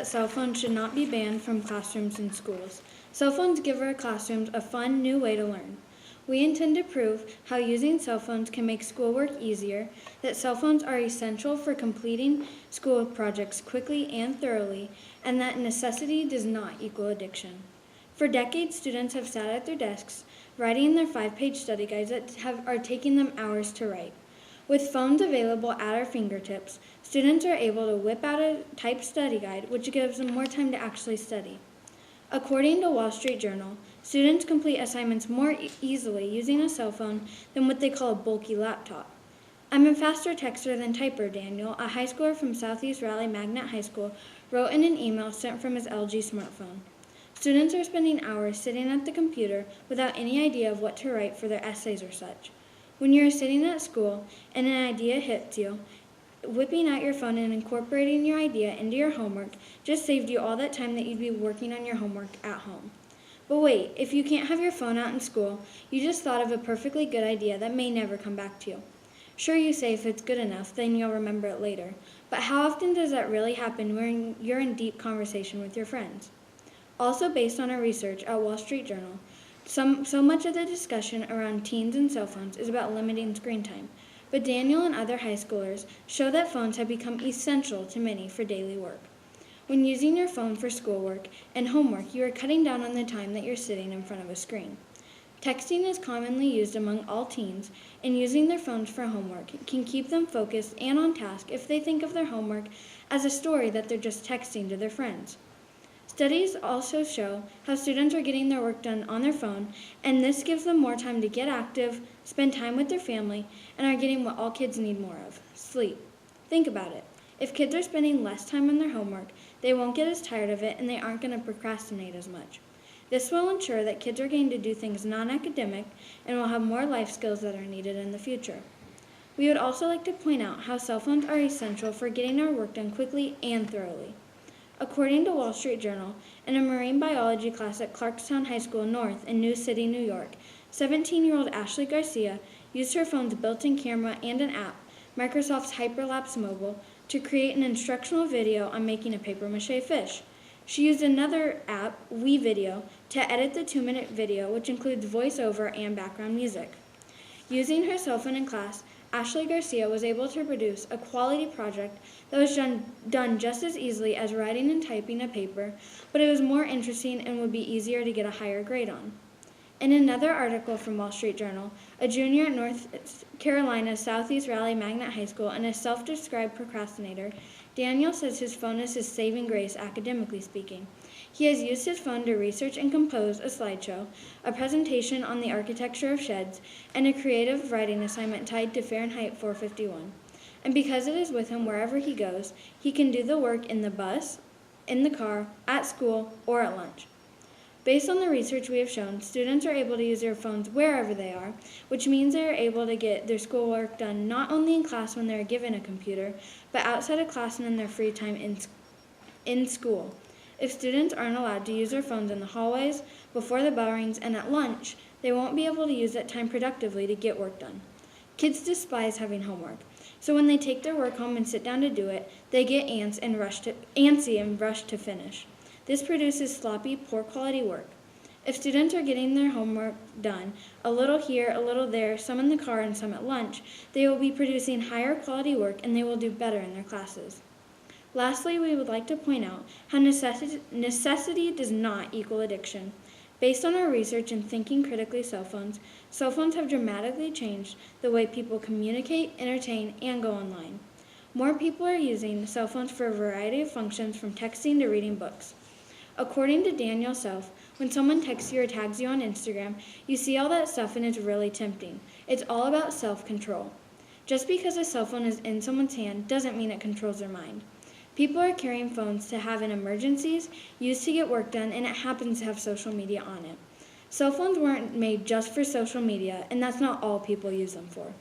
that cell phones should not be banned from classrooms and schools. Cell phones give our classrooms a fun, new way to learn. We intend to prove how using cell phones can make schoolwork easier, that cell phones are essential for completing school projects quickly and thoroughly, and that necessity does not equal addiction. For decades, students have sat at their desks, writing their 5-page study guides that are taking them hours to write. With phones available at our fingertips, students are able to whip out a typed study guide, which gives them more time to actually study. According to Wall Street Journal, students complete assignments more easily using a cell phone than what they call a bulky laptop. "I'm a faster texter than typer," Daniel, a high schooler from Southeast Raleigh Magnet High School, wrote in an email sent from his LG smartphone. Students are spending hours sitting at the computer without any idea of what to write for their essays or such. When you're sitting at school and an idea hits you, whipping out your phone and incorporating your idea into your homework just saved you all that time that you'd be working on your homework at home. But wait, if you can't have your phone out in school, you just thought of a perfectly good idea that may never come back to you. Sure, you say if it's good enough, then you'll remember it later. But how often does that really happen when you're in deep conversation with your friends? Also based on our research at Wall Street Journal, so much of the discussion around teens and cell phones is about limiting screen time. But Daniel and other high schoolers show that phones have become essential to many for daily work. When using your phone for schoolwork and homework, you are cutting down on the time that you're sitting in front of a screen. Texting is commonly used among all teens, and using their phones for homework can keep them focused and on task if they think of their homework as a story that they're just texting to their friends. Studies also show how students are getting their work done on their phone, and this gives them more time to get active, spend time with their family, and are getting what all kids need more of: sleep. Think about it. If kids are spending less time on their homework, they won't get as tired of it and they aren't going to procrastinate as much. This will ensure that kids are getting to do things non-academic and will have more life skills that are needed in the future. We would also like to point out how cell phones are essential for getting our work done quickly and thoroughly. According to Wall Street Journal, in a marine biology class at Clarkstown High School North in New City, New York, 17-year-old Ashley Garcia used her phone's built-in camera and an app, Microsoft's Hyperlapse Mobile, to create an instructional video on making a papier-mâché fish. She used another app, WeVideo, to edit the 2-minute video, which includes voiceover and background music. Using her cell phone in class, Ashley Garcia was able to produce a quality project that was done just as easily as writing and typing a paper, but it was more interesting and would be easier to get a higher grade on. In another article from Wall Street Journal, a junior at North Carolina's Southeast Raleigh Magnet High School and a self-described procrastinator, Daniel says his phone is his saving grace academically speaking. He has used his phone to research and compose a slideshow, a presentation on the architecture of sheds, and a creative writing assignment tied to Fahrenheit 451. And because it is with him wherever he goes, he can do the work in the bus, in the car, at school, or at lunch. Based on the research we have shown, students are able to use their phones wherever they are, which means they are able to get their schoolwork done not only in class when they are given a computer, but outside of class and in their free time in school. If students aren't allowed to use their phones in the hallways, before the bell rings, and at lunch, they won't be able to use that time productively to get work done. Kids despise having homework, so when they take their work home and sit down to do it, they get antsy and rush to finish. This produces sloppy, poor quality work. If students are getting their homework done, a little here, a little there, some in the car and some at lunch, they will be producing higher quality work and they will do better in their classes. Lastly, we would like to point out how necessity does not equal addiction. Based on our research and thinking critically cell phones have dramatically changed the way people communicate, entertain, and go online. More people are using cell phones for a variety of functions, from texting to reading books. According to Daniel Self, when someone texts you or tags you on Instagram, you see all that stuff and it's really tempting. It's all about self-control. Just because a cell phone is in someone's hand doesn't mean it controls their mind. People are carrying phones to have in emergencies, used to get work done, and it happens to have social media on it. Cell phones weren't made just for social media, and that's not all people use them for.